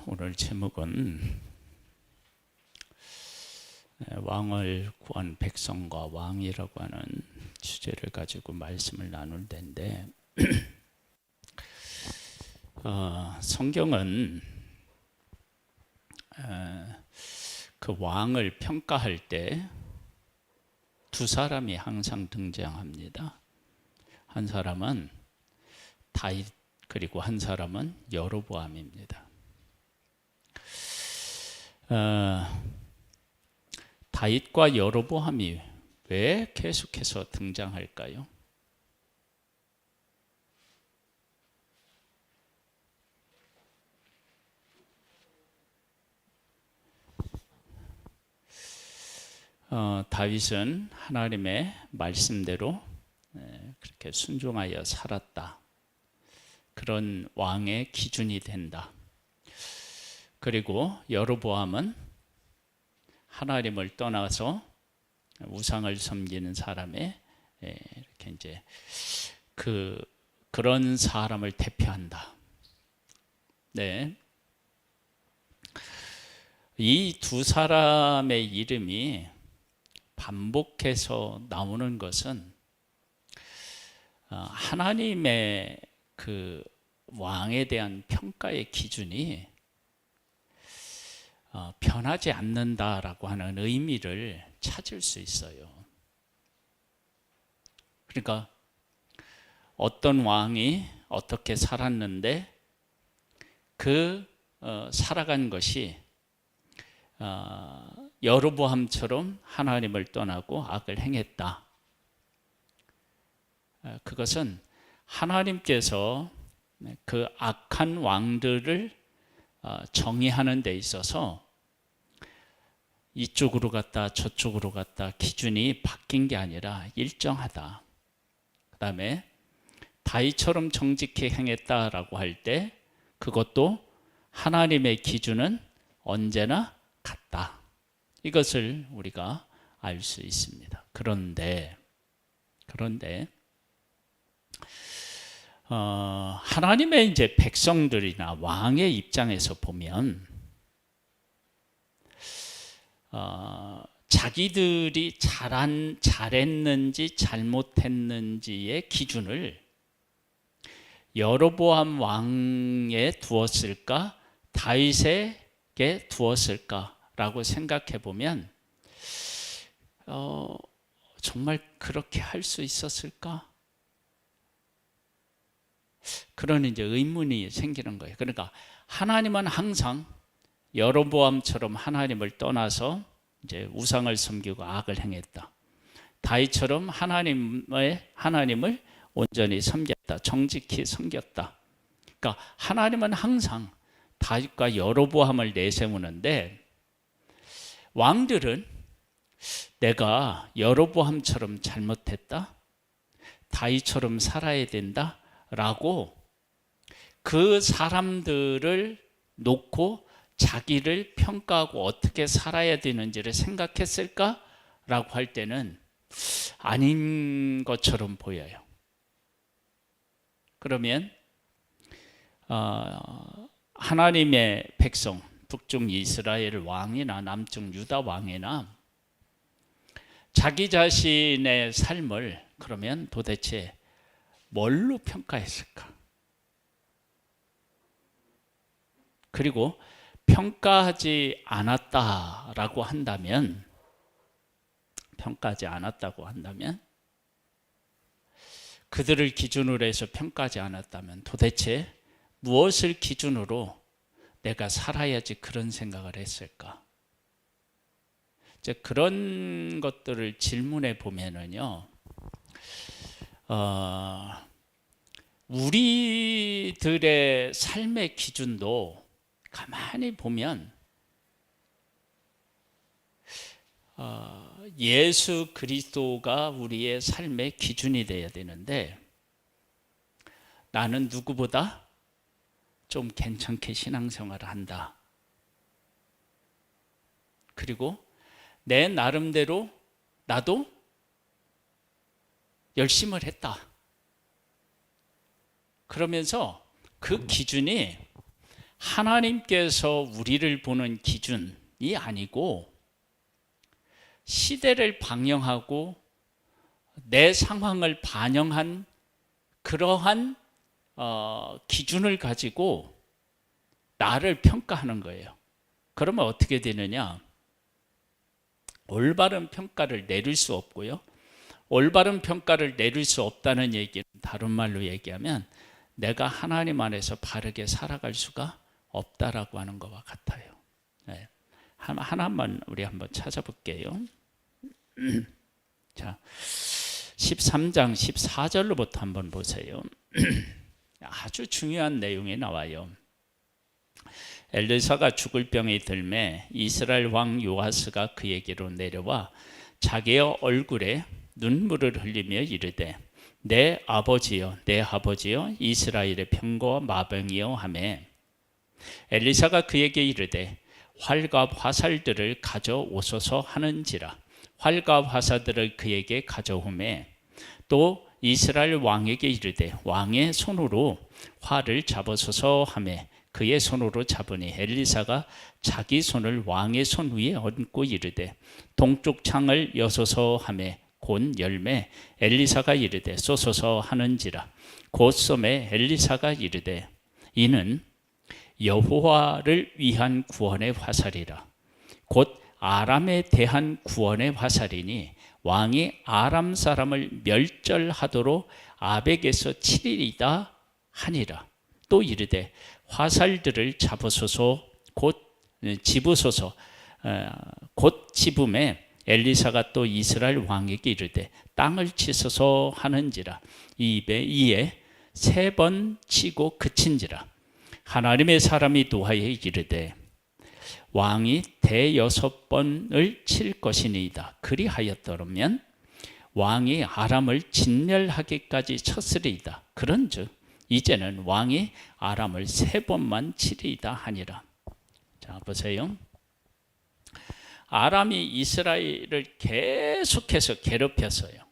오늘 제목은 왕을 구한 백성과 왕이라고 하는 주제를 가지고 말씀을 나눌 텐데 성경은 그 왕을 평가할 때 두 사람이 항상 등장합니다. 한 사람은 다윗, 그리고 한 사람은 여로보암입니다. 다윗과 여로보암이 왜 계속해서 등장할까요? 다윗은 하나님의 말씀대로 그렇게 순종하여 살았다. 그런 왕의 기준이 된다. 그리고 여로보암은 하나님을 떠나서 우상을 섬기는 사람의 이렇게 이제 그런 사람을 대표한다. 네. 이 두 사람의 이름이 반복해서 나오는 것은 하나님의 그 왕에 대한 평가의 기준이 변하지 않는다라고 하는 의미를 찾을 수 있어요. 그러니까 어떤 왕이 어떻게 살았는데 그 살아간 것이 여로보암처럼 하나님을 떠나고 악을 행했다. 그것은 하나님께서 그 악한 왕들을 정의하는 데 있어서 이쪽으로 갔다 저쪽으로 갔다 기준이 바뀐 게 아니라 일정하다. 그 다음에 다윗처럼 정직히 행했다라고 할 때 그것도 하나님의 기준은 언제나 같다. 이것을 우리가 알 수 있습니다. 그런데 하나님의 이제 백성들이나 왕의 입장에서 보면 자기들이 잘했는지 잘못했는지의 기준을 여로보암 왕에 두었을까 다윗에게 두었을까라고 생각해 보면 정말 그렇게 할 수 있었을까? 그런 이제 의문이 생기는 거예요. 그러니까 하나님은 항상 여로보암처럼 하나님을 떠나서 이제 우상을 섬기고 악을 행했다. 다윗처럼 하나님을 온전히 섬겼다. 정직히 섬겼다. 그러니까 하나님은 항상 다윗과 여로보암을 내세우는데 왕들은 내가 여로보암처럼 잘못했다. 다윗처럼 살아야 된다. 라고 그 사람들을 놓고 자기를 평가하고 어떻게 살아야 되는지를 생각했을까? 라고 할 때는 아닌 것처럼 보여요. 그러면 하나님의 백성, 북중 이스라엘 왕이나 남중 유다 왕이나 자기 자신의 삶을 그러면 도대체 뭘로 평가했을까? 그리고 평가하지 않았다고 한다면 그들을 기준으로 해서 평가하지 않았다면 도대체 무엇을 기준으로 내가 살아야지 그런 생각을 했을까? 이제 그런 것들을 질문해 보면은요, 우리들의 삶의 기준도 가만히 보면 예수 그리스도가 우리의 삶의 기준이 되어야 되는데 나는 누구보다 좀 괜찮게 신앙생활을 한다. 그리고 내 나름대로 나도 열심을 했다. 그러면서 그 기준이 하나님께서 우리를 보는 기준이 아니고 시대를 방영하고 내 상황을 반영한 그러한 기준을 가지고 나를 평가하는 거예요. 그러면 어떻게 되느냐? 올바른 평가를 내릴 수 없고요. 올바른 평가를 내릴 수 없다는 얘기는 다른 말로 얘기하면 내가 하나님 안에서 바르게 살아갈 수가 없다라고 하는 것과 같아요. 네. 하나만 우리 한번 찾아볼게요. 자, 13장 14절로부터 한번 보세요. 아주 중요한 내용이 나와요. 엘리사가 죽을 병이 들매 이스라엘 왕 요아스가 그에게로 내려와 자기의 얼굴에 눈물을 흘리며 이르되 내 아버지여 내 아버지여 이스라엘의 병거와 마병이여 하매 엘리사가 그에게 이르되 활과 화살들을 가져오소서 하는지라 활과 화살들을 그에게 가져오매 또 이스라엘 왕에게 이르되 왕의 손으로 활을 잡으소서 하매 그의 손으로 잡으니 엘리사가 자기 손을 왕의 손 위에 얹고 이르되 동쪽 창을 여소서 하매 곧 열매 엘리사가 이르되 쏘소서 하는지라 곧 쏘매 엘리사가 이르되 이는 여호와를 위한 구원의 화살이라 곧 아람에 대한 구원의 화살이니 왕이 아람 사람을 멸절하도록 아벡에서 치리이다 하니라. 또 이르되 화살들을 잡으소서 곧 집으소서 곧 집음에 엘리사가 또 이스라엘 왕에게 이르되 땅을 치소서 하는지라 이에 3번 치고 그친지라 하나님의 사람이 노하에 이르되 왕이 6번을 칠 것이니이다. 그리하였더라면 왕이 아람을 진멸하기까지 쳤으리이다. 그런즉 이제는 왕이 아람을 3번만 치리이다 하니라. 자 보세요. 아람이 이스라엘을 계속해서 괴롭혔어요.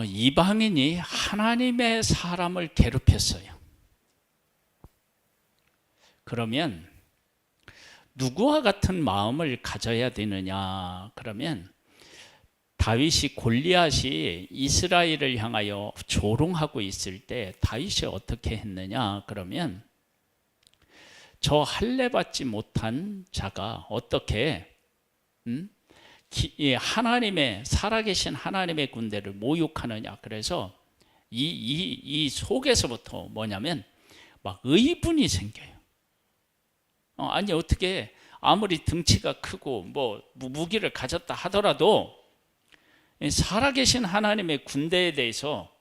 이방인이 하나님의 사람을 괴롭혔어요. 그러면 누구와 같은 마음을 가져야 되느냐? 그러면 다윗이 골리앗이 이스라엘을 향하여 조롱하고 있을 때 다윗이 어떻게 했느냐? 그러면 저 할례 받지 못한 자가 어떻게 하나님의 살아계신 하나님의 군대를 모욕하느냐? 그래서 이 속에서부터 뭐냐면 막 의분이 생겨요. 아니 어떻게 아무리 등치가 크고 뭐 무기를 가졌다 하더라도 살아계신 하나님의 군대에 대해서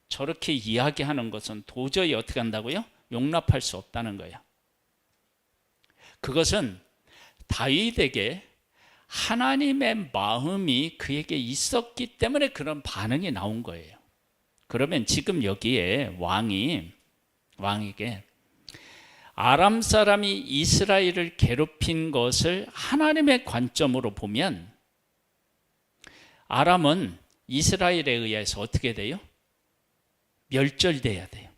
저렇게 이야기하는 것은 도저히 어떻게 한다고요? 용납할 수 없다는 거예요. 그것은 다윗에게 하나님의 마음이 그에게 있었기 때문에 그런 반응이 나온 거예요. 그러면 지금 여기에 왕에게 아람 사람이 이스라엘을 괴롭힌 것을 하나님의 관점으로 보면 아람은 이스라엘에 의해서 어떻게 돼요? 멸절돼야 돼요.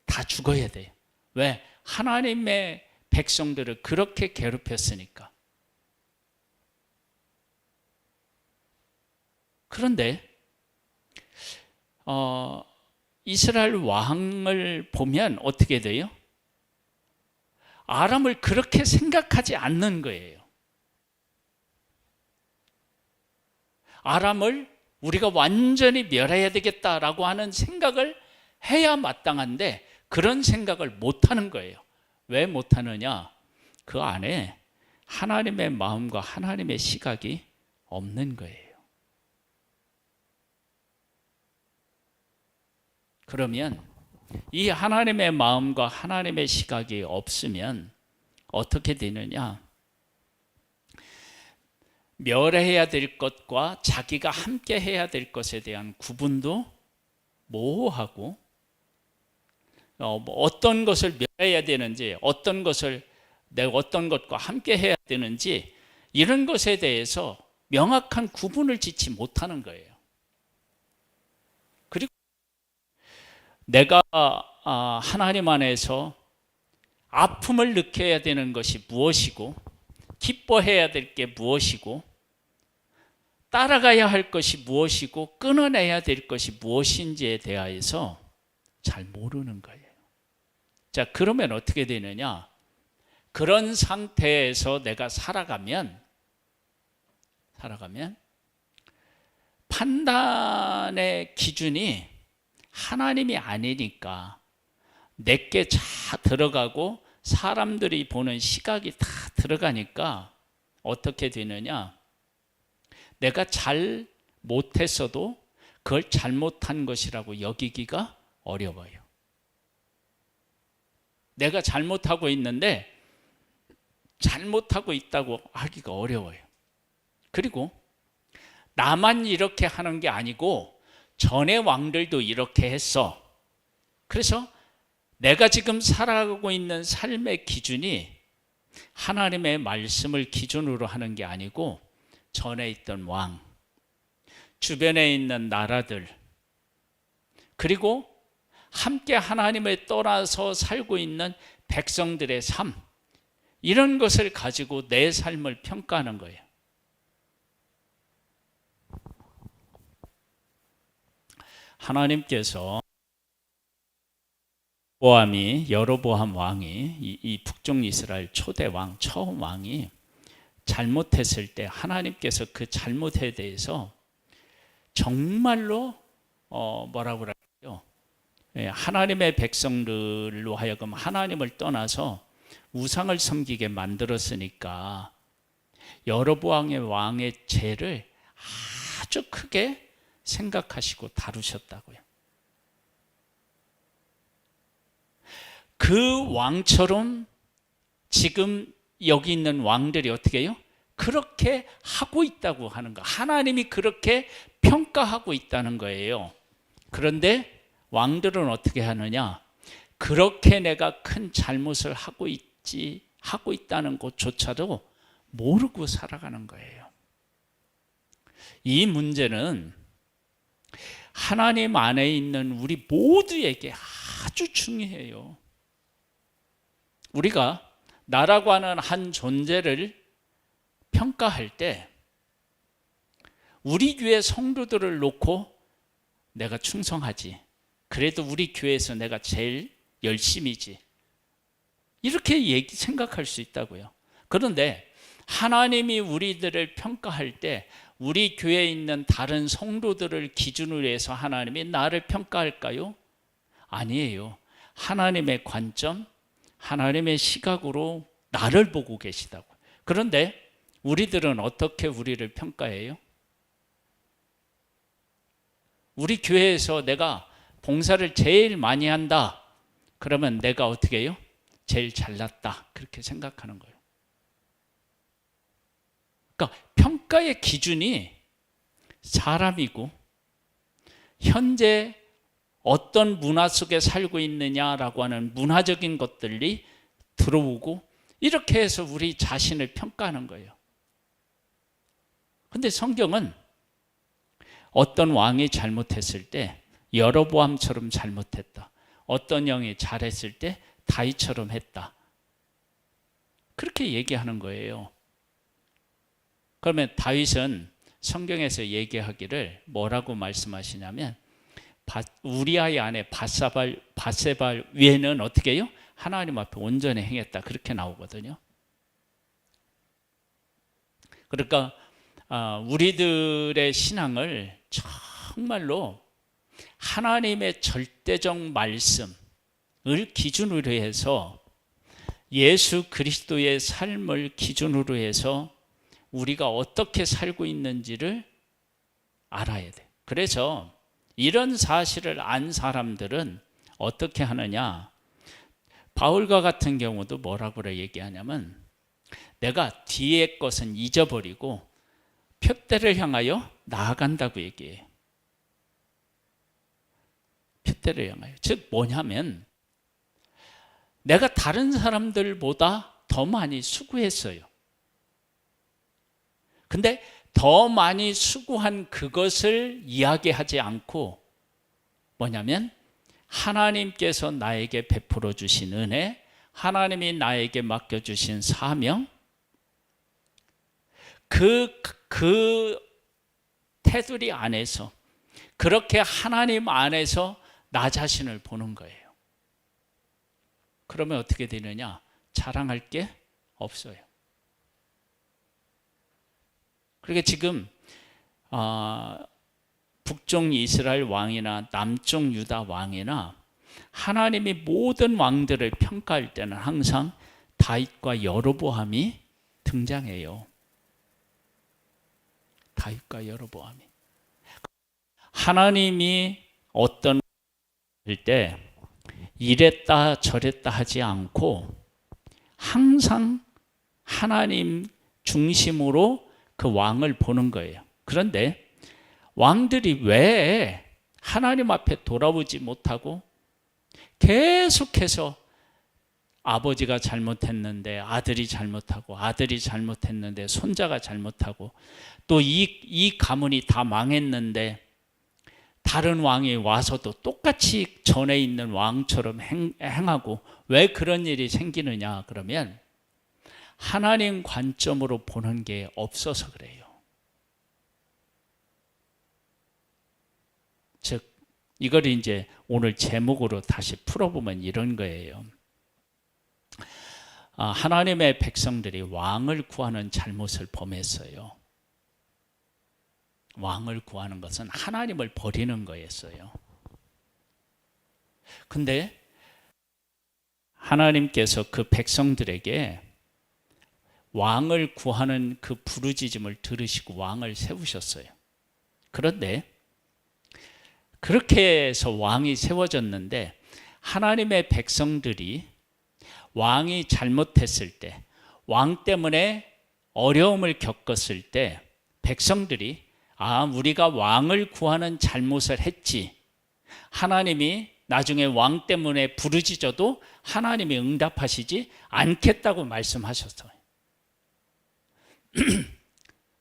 다 죽어야 돼요. 왜? 하나님의 백성들을 그렇게 괴롭혔으니까. 그런데 이스라엘 왕을 보면 어떻게 돼요? 아람을 그렇게 생각하지 않는 거예요. 아람을 우리가 완전히 멸해야 되겠다라고 하는 생각을 해야 마땅한데 그런 생각을 못하는 거예요. 왜 못하느냐? 그 안에 하나님의 마음과 하나님의 시각이 없는 거예요. 그러면 이 하나님의 마음과 하나님의 시각이 없으면 어떻게 되느냐? 멸해야 될 것과 자기가 함께 해야 될 것에 대한 구분도 모호하고 어떤 것을 멸해야 되는지 어떤 것을 내가 어떤 것과 함께 해야 되는지 이런 것에 대해서 명확한 구분을 짓지 못하는 거예요. 그리고 내가 하나님 안에서 아픔을 느껴야 되는 것이 무엇이고, 기뻐해야 될 게 무엇이고, 따라가야 할 것이 무엇이고, 끊어내야 될 것이 무엇인지에 대하여서 잘 모르는 거예요. 자, 그러면 어떻게 되느냐? 그런 상태에서 내가 살아가면 판단의 기준이 하나님이 아니니까 내게 다 들어가고 사람들이 보는 시각이 다 들어가니까 어떻게 되느냐? 내가 잘 못했어도 그걸 잘못한 것이라고 여기기가 어려워요. 내가 잘못하고 있는데 잘못하고 있다고 하기가 어려워요. 그리고 나만 이렇게 하는 게 아니고 전의 왕들도 이렇게 했어. 그래서 내가 지금 살아가고 있는 삶의 기준이 하나님의 말씀을 기준으로 하는 게 아니고 전에 있던 왕, 주변에 있는 나라들, 그리고 함께 하나님을 떠나서 살고 있는 백성들의 삶, 이런 것을 가지고 내 삶을 평가하는 거예요. 하나님께서 여로보암 왕이 이 북쪽 이스라엘 초대 왕, 처음 왕이 잘못했을 때 하나님께서 그 잘못에 대해서 정말로 뭐라고 그럴까요? 하나님의 백성들로 하여금 하나님을 떠나서 우상을 섬기게 만들었으니까 여로보암의 왕의 죄를 아주 크게 생각하시고 다루셨다고요. 그 왕처럼 지금 여기 있는 왕들이 어떻게 해요? 그렇게 하고 있다고 하는 거. 하나님이 그렇게 평가하고 있다는 거예요. 그런데 왕들은 어떻게 하느냐? 그렇게 내가 큰 잘못을 하고 있다는 것조차도 모르고 살아가는 거예요. 이 문제는 하나님 안에 있는 우리 모두에게 아주 중요해요. 우리가 나라고 하는 한 존재를 평가할 때 우리 교회 성도들을 놓고 내가 충성하지, 그래도 우리 교회에서 내가 제일 열심이지, 이렇게 생각할 수 있다고요. 그런데 하나님이 우리들을 평가할 때 우리 교회에 있는 다른 성도들을 기준으로 해서 하나님이 나를 평가할까요? 아니에요. 하나님의 관점, 하나님의 시각으로 나를 보고 계시다고. 그런데 우리들은 어떻게 우리를 평가해요? 우리 교회에서 내가 봉사를 제일 많이 한다, 그러면 내가 어떻게 해요? 제일 잘났다, 그렇게 생각하는 거예요. 그러니까 평가의 기준이 사람이고 현재 어떤 문화 속에 살고 있느냐라고 하는 문화적인 것들이 들어오고 이렇게 해서 우리 자신을 평가하는 거예요. 근데 성경은 어떤 왕이 잘못했을 때 여로보암처럼 잘못했다, 어떤 영이 잘했을 때 다윗처럼 했다, 그렇게 얘기하는 거예요. 그러면 다윗은 성경에서 얘기하기를 뭐라고 말씀하시냐면 우리아의 아내 밧세발 외에는 어떻게 해요? 하나님 앞에 온전히 행했다, 그렇게 나오거든요. 그러니까 우리들의 신앙을 정말로 하나님의 절대적 말씀을 기준으로 해서 예수 그리스도의 삶을 기준으로 해서 우리가 어떻게 살고 있는지를 알아야 돼. 그래서 이런 사실을 안 사람들은 어떻게 하느냐? 바울과 같은 경우도 뭐라고 얘기하냐면 내가 뒤의 것은 잊어버리고 표대를 향하여 나아간다고 얘기해요. 표대를 향하여. 즉 뭐냐면 내가 다른 사람들보다 더 많이 수고했어요. 근데 더 많이 수고한 그것을 이야기하지 않고 뭐냐면 하나님께서 나에게 베풀어 주신 은혜, 하나님이 나에게 맡겨주신 사명, 그 테두리 안에서, 그렇게 하나님 안에서 나 자신을 보는 거예요. 그러면 어떻게 되느냐? 자랑할 게 없어요. 그러니까 지금 북쪽 이스라엘 왕이나 남쪽 유다 왕이나 하나님이 모든 왕들을 평가할 때는 항상 다윗과 여로보암이 등장해요. 다윗과 여로보암이. 하나님이 어떤 때 이랬다 저랬다 하지 않고 항상 하나님 중심으로 그 왕을 보는 거예요. 그런데 왕들이 왜 하나님 앞에 돌아오지 못하고 계속해서 아버지가 잘못했는데 아들이 잘못하고, 아들이 잘못했는데 손자가 잘못하고, 또 이 가문이 다 망했는데 다른 왕이 와서도 똑같이 전에 있는 왕처럼 행하고, 왜 그런 일이 생기느냐? 그러면 하나님 관점으로 보는 게 없어서 그래요. 즉 이걸 이제 오늘 제목으로 다시 풀어보면 이런 거예요. 하나님의 백성들이 왕을 구하는 잘못을 범했어요. 왕을 구하는 것은 하나님을 버리는 거였어요. 근데 하나님께서 그 백성들에게 왕을 구하는 그 부르짖음을 들으시고 왕을 세우셨어요. 그런데 그렇게 해서 왕이 세워졌는데 하나님의 백성들이 왕이 잘못했을 때, 왕 때문에 어려움을 겪었을 때 백성들이 우리가 왕을 구하는 잘못을 했지, 하나님이 나중에 왕 때문에 부르짖어도 하나님이 응답하시지 않겠다고 말씀하셨어요.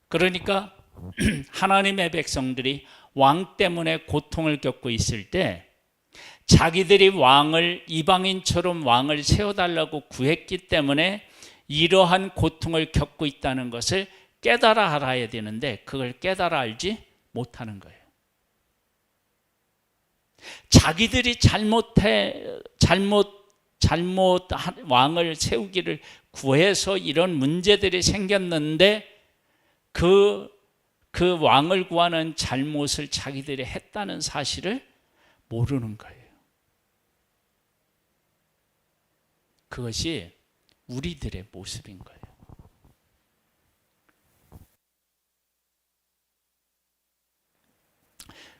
그러니까 하나님의 백성들이 왕 때문에 고통을 겪고 있을 때 자기들이 이방인처럼 왕을 세워달라고 구했기 때문에 이러한 고통을 겪고 있다는 것을 깨달아 알아야 되는데 그걸 깨달아 알지 못하는 거예요. 자기들이 잘못 왕을 세우기를 구해서 이런 문제들이 생겼는데 그 왕을 구하는 잘못을 자기들이 했다는 사실을 모르는 거예요. 그것이 우리들의 모습인 거예요.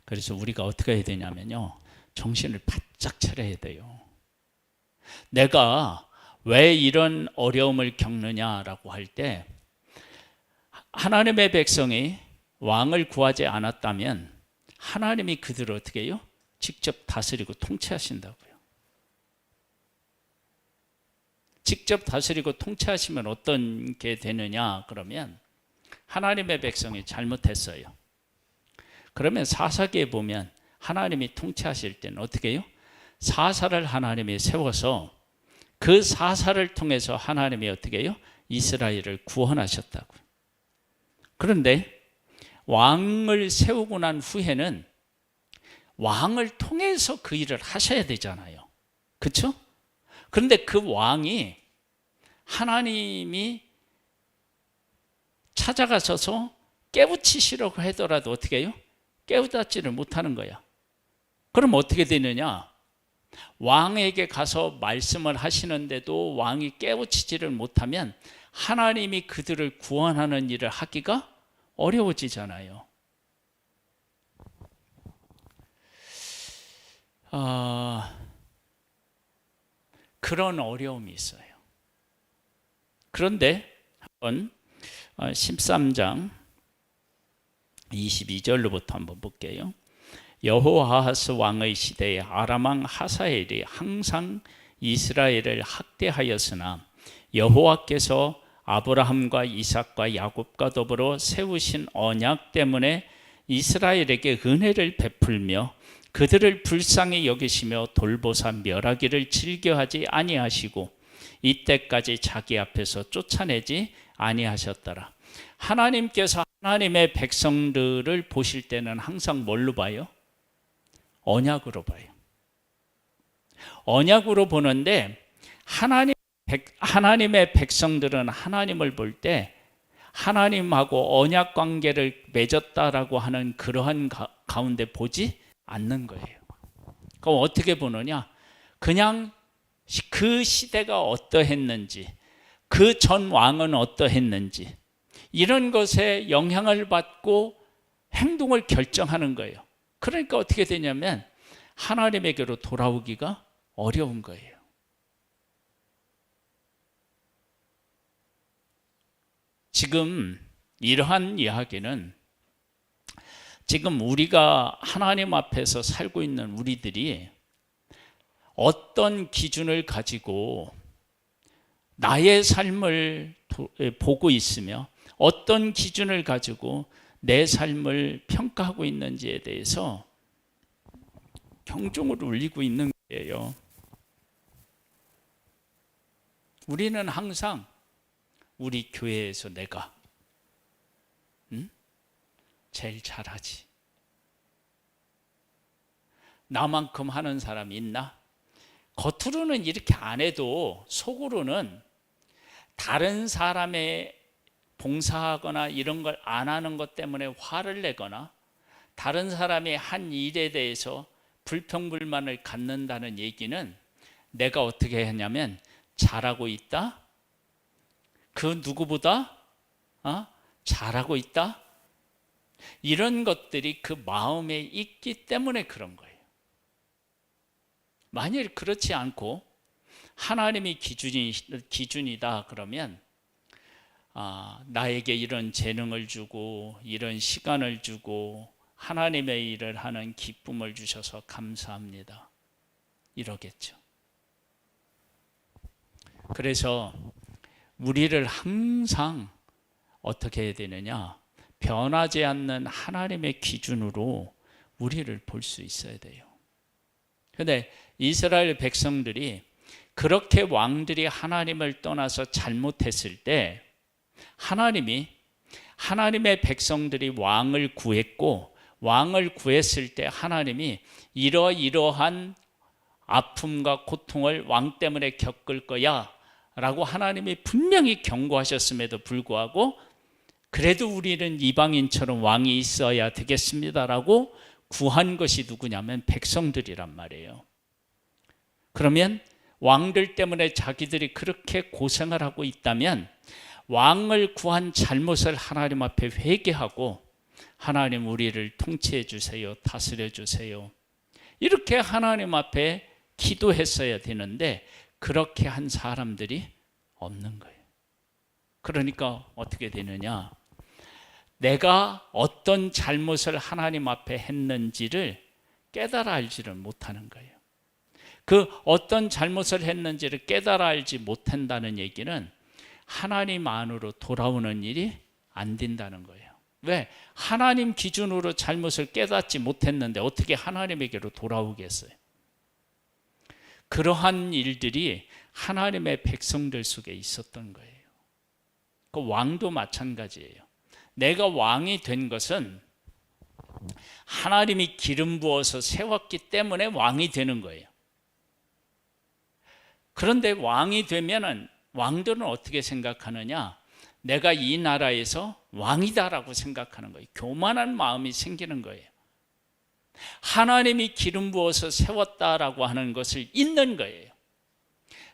그래서 우리가 어떻게 해야 되냐면요, 정신을 바짝 차려야 돼요. 내가 왜 이런 어려움을 겪느냐라고 할 때, 하나님의 백성이 왕을 구하지 않았다면 하나님이 그들을 어떻게 해요? 직접 다스리고 통치하신다고요. 직접 다스리고 통치하시면 어떤 게 되느냐? 그러면 하나님의 백성이 잘못했어요. 그러면 사사기에 보면 하나님이 통치하실 때는 어떻게 해요? 사사를 하나님이 세워서 그 사사를 통해서 하나님이 어떻게 해요? 이스라엘을 구원하셨다고요. 그런데 왕을 세우고 난 후에는 왕을 통해서 그 일을 하셔야 되잖아요. 그렇죠? 그런데 그 왕이 하나님이 찾아가셔서 깨우치시려고 하더라도 어떻게 해요? 깨우닫지를 못하는 거야. 그럼 어떻게 되느냐? 왕에게 가서 말씀을 하시는데도 왕이 깨우치지를 못하면 하나님이 그들을 구원하는 일을 하기가 어려워지잖아요. 그런 어려움이 있어요. 그런데 한번 13장 22절로부터 한번 볼게요. 여호아하스 왕의 시대에 아람 왕 하사엘이 항상 이스라엘을 학대하였으나 여호와께서 아브라함과 이삭과 야곱과 더불어 세우신 언약 때문에 이스라엘에게 은혜를 베풀며 그들을 불쌍히 여기시며 돌보사 멸하기를 즐겨하지 아니하시고 이때까지 자기 앞에서 쫓아내지 아니하셨더라. 하나님께서 하나님의 백성들을 보실 때는 항상 뭘로 봐요? 언약으로 봐요. 언약으로 보는데 하나님의 백성들은 하나님을 볼 때 하나님하고 언약 관계를 맺었다라고 하는 그러한 가운데 보지 않는 거예요. 그럼 어떻게 보느냐? 그냥 그 시대가 어떠했는지, 그 전 왕은 어떠했는지 이런 것에 영향을 받고 행동을 결정하는 거예요. 그러니까 어떻게 되냐면 하나님에게로 돌아오기가 어려운 거예요. 지금 이러한 이야기는 지금 우리가 하나님 앞에서 살고 있는 우리들이 어떤 기준을 가지고 나의 삶을 보고 있으며 어떤 기준을 가지고 내 삶을 평가하고 있는지에 대해서 경종을 울리고 있는 거예요. 우리는 항상 우리 교회에서 내가 제일 잘하지. 나만큼 하는 사람이 있나? 겉으로는 이렇게 안 해도 속으로는 다른 사람의 봉사하거나 이런 걸 안 하는 것 때문에 화를 내거나 다른 사람이 한 일에 대해서 불평불만을 갖는다는 얘기는 내가 어떻게 했냐면 잘하고 있다? 그 누구보다 잘하고 있다? 이런 것들이 그 마음에 있기 때문에 그런 거예요. 만일 그렇지 않고 하나님이 기준이다 그러면 나에게 이런 재능을 주고 이런 시간을 주고 하나님의 일을 하는 기쁨을 주셔서 감사합니다. 이러겠죠. 그래서 우리를 항상 어떻게 해야 되느냐? 변하지 않는 하나님의 기준으로 우리를 볼 수 있어야 돼요. 그런데 이스라엘 백성들이 그렇게 왕들이 하나님을 떠나서 잘못했을 때 하나님이 하나님의 백성들이 왕을 구했고 왕을 구했을 때 하나님이 이러이러한 아픔과 고통을 왕 때문에 겪을 거야 라고 하나님이 분명히 경고하셨음에도 불구하고 그래도 우리는 이방인처럼 왕이 있어야 되겠습니다라고 구한 것이 누구냐면 백성들이란 말이에요. 그러면 왕들 때문에 자기들이 그렇게 고생을 하고 있다면 왕을 구한 잘못을 하나님 앞에 회개하고 하나님 우리를 통치해 주세요, 다스려 주세요 이렇게 하나님 앞에 기도했어야 되는데 그렇게 한 사람들이 없는 거예요. 그러니까 어떻게 되느냐? 내가 어떤 잘못을 하나님 앞에 했는지를 깨달아 알지를 못하는 거예요. 그 어떤 잘못을 했는지를 깨달아 알지 못한다는 얘기는 하나님 안으로 돌아오는 일이 안 된다는 거예요. 왜? 하나님 기준으로 잘못을 깨닫지 못했는데 어떻게 하나님에게로 돌아오겠어요? 그러한 일들이 하나님의 백성들 속에 있었던 거예요. 그 왕도 마찬가지예요. 내가 왕이 된 것은 하나님이 기름 부어서 세웠기 때문에 왕이 되는 거예요. 그런데 왕이 되면은 왕들은 어떻게 생각하느냐? 내가 이 나라에서 왕이다라고 생각하는 거예요. 교만한 마음이 생기는 거예요. 하나님이 기름 부어서 세웠다라고 하는 것을 잊는 거예요.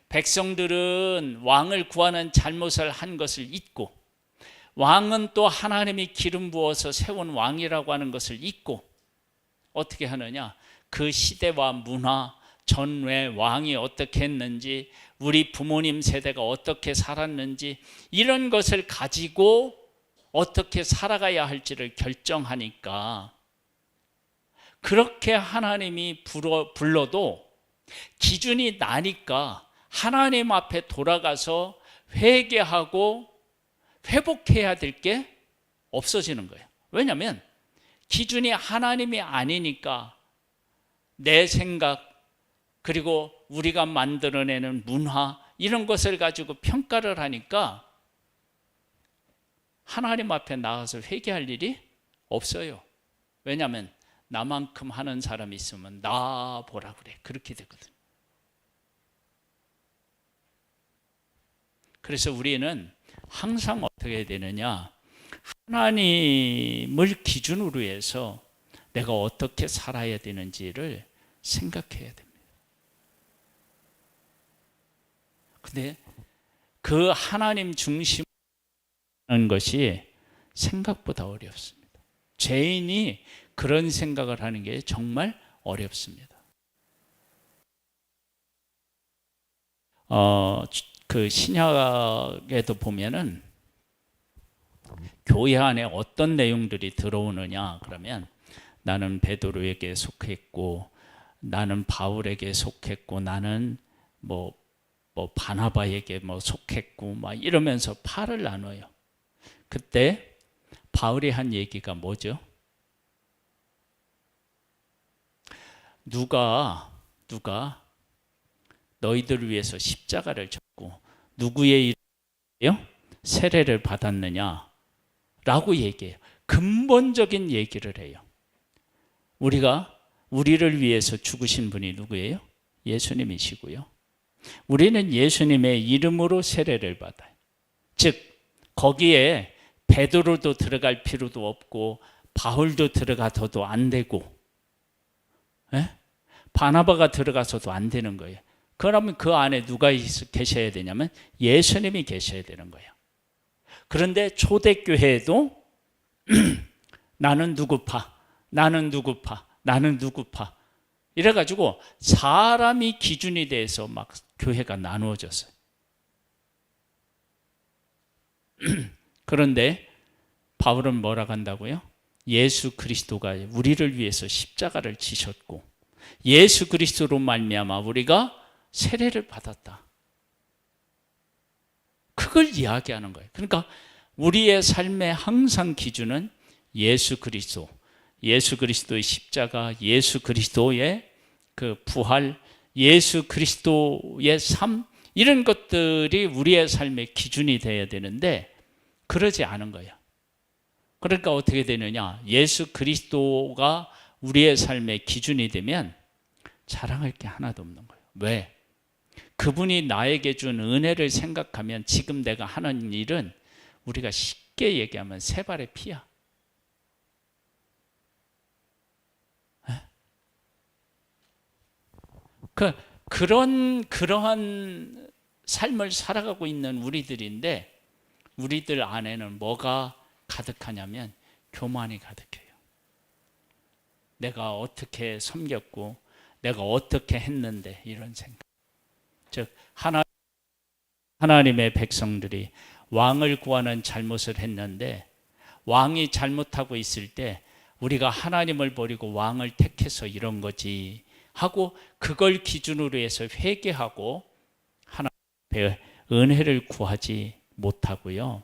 백성들은 왕을 구하는 잘못을 한 것을 잊고 왕은 또 하나님이 기름 부어서 세운 왕이라고 하는 것을 잊고 어떻게 하느냐? 그 시대와 문화, 전에 왕이 어떻게 했는지 우리 부모님 세대가 어떻게 살았는지 이런 것을 가지고 어떻게 살아가야 할지를 결정하니까 그렇게 하나님이 불러도 기준이 나니까 하나님 앞에 돌아가서 회개하고 회복해야 될 게 없어지는 거예요. 왜냐하면 기준이 하나님이 아니니까 내 생각, 그리고 우리가 만들어내는 문화, 이런 것을 가지고 평가를 하니까 하나님 앞에 나가서 회개할 일이 없어요. 왜냐하면 나만큼 하는 사람이 있으면 나 보라 그래. 그렇게 되거든. 그래서 우리는 항상 어떻게 해야 되느냐, 하나님을 기준으로 해서 내가 어떻게 살아야 되는지를 생각해야 됩니다. 근데 그 하나님 중심을 하는 것이 생각보다 어렵습니다. 죄인이 그런 생각을 하는 게 정말 어렵습니다. 그 신약에도 보면은 교회 안에 어떤 내용들이 들어오느냐 그러면 나는 베드로에게 속했고 나는 바울에게 속했고 나는 뭐 바나바에게 속했고 막 이러면서 팔을 나눠요. 그때 바울이 한 얘기가 뭐죠? 누가 너희들을 위해서 십자가를 졌고 누구의 이름으로 세례를 받았느냐 라고 얘기해요. 근본적인 얘기를 해요. 우리를 위해서 죽으신 분이 누구예요? 예수님이시고요. 우리는 예수님의 이름으로 세례를 받아요. 즉 거기에 베드로도 들어갈 필요도 없고 바울도 들어가서도 안 되고 바나바가 들어가서도 안 되는 거예요. 그러면 그 안에 누가 계셔야 되냐면 예수님이 계셔야 되는 거예요. 그런데 초대교회에도 나는 누구파, 나는 누구파, 나는 누구파 이래가지고 사람이 기준이 돼서 막 교회가 나누어졌어요. 그런데 바울은 뭐라고 한다고요? 예수 그리스도가 우리를 위해서 십자가를 지셨고 예수 그리스도로 말미암아 우리가 세례를 받았다. 그걸 이야기하는 거예요. 그러니까 우리의 삶의 항상 기준은 예수 그리스도, 예수 그리스도의 십자가, 예수 그리스도의 그 부활, 예수 그리스도의 삶, 이런 것들이 우리의 삶의 기준이 되어야 되는데 그러지 않은 거예요. 그러니까 어떻게 되느냐? 예수 그리스도가 우리의 삶의 기준이 되면 자랑할 게 하나도 없는 거예요. 왜? 그분이 나에게 준 은혜를 생각하면 지금 내가 하는 일은 우리가 쉽게 얘기하면 세 발의 피야. 그러한 삶을 살아가고 있는 우리들인데 우리들 안에는 뭐가 가득하냐면 교만이 가득해요. 내가 어떻게 섬겼고 내가 어떻게 했는데 이런 생각. 즉 하나님의 백성들이 왕을 구하는 잘못을 했는데 왕이 잘못하고 있을 때 우리가 하나님을 버리고 왕을 택해서 이런 거지 하고 그걸 기준으로 해서 회개하고 하나님의 은혜를 구하지 못하고요.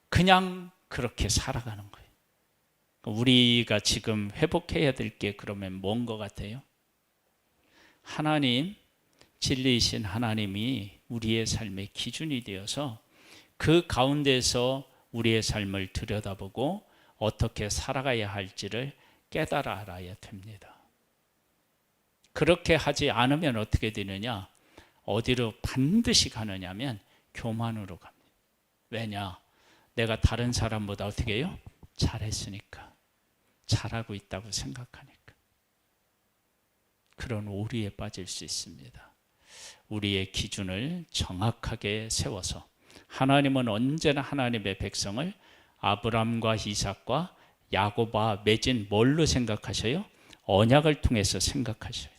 그냥 그렇게 살아가는 거예요. 우리가 지금 회복해야 될 게 그러면 뭔 것 같아요? 하나님, 진리이신 하나님이 우리의 삶의 기준이 되어서 그 가운데서 우리의 삶을 들여다보고 어떻게 살아가야 할지를 깨달아 알아야 됩니다. 그렇게 하지 않으면 어떻게 되느냐? 어디로 반드시 가느냐면 교만으로 갑니다. 왜냐? 내가 다른 사람보다 어떻게 해요? 잘했으니까. 잘하고 있다고 생각하니까. 그런 오류에 빠질 수 있습니다. 우리의 기준을 정확하게 세워서 하나님은 언제나 하나님의 백성을 아브람과 이삭과 야곱과 맺은 뭘로 생각하셔요? 언약을 통해서 생각하셔요.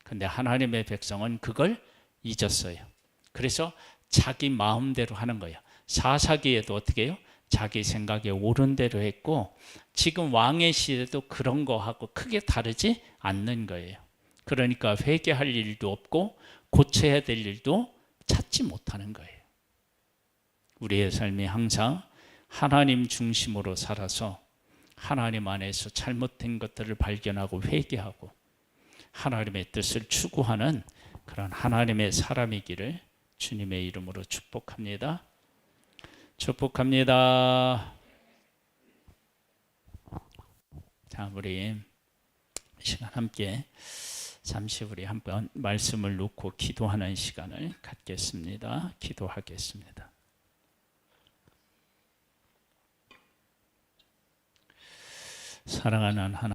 근데 하나님의 백성은 그걸 잊었어요. 그래서 자기 마음대로 하는 거예요. 사사기에도 어떻게 해요? 자기 생각에 옳은 대로 했고 지금 왕의 시대도 그런 거하고 크게 다르지 않는 거예요. 그러니까 회개할 일도 없고 고쳐야 될 일도 찾지 못하는 거예요. 우리의 삶이 항상 하나님 중심으로 살아서 하나님 안에서 잘못된 것들을 발견하고 회개하고 하나님의 뜻을 추구하는 그런 하나님의 사람이기를 주님의 이름으로 축복합니다. 축복합니다. 자, 우리 시간 함께 잠시 우리 한번 말씀을 놓고 기도하는 시간을 갖겠습니다. 기도하겠습니다. 사랑하는 하나님,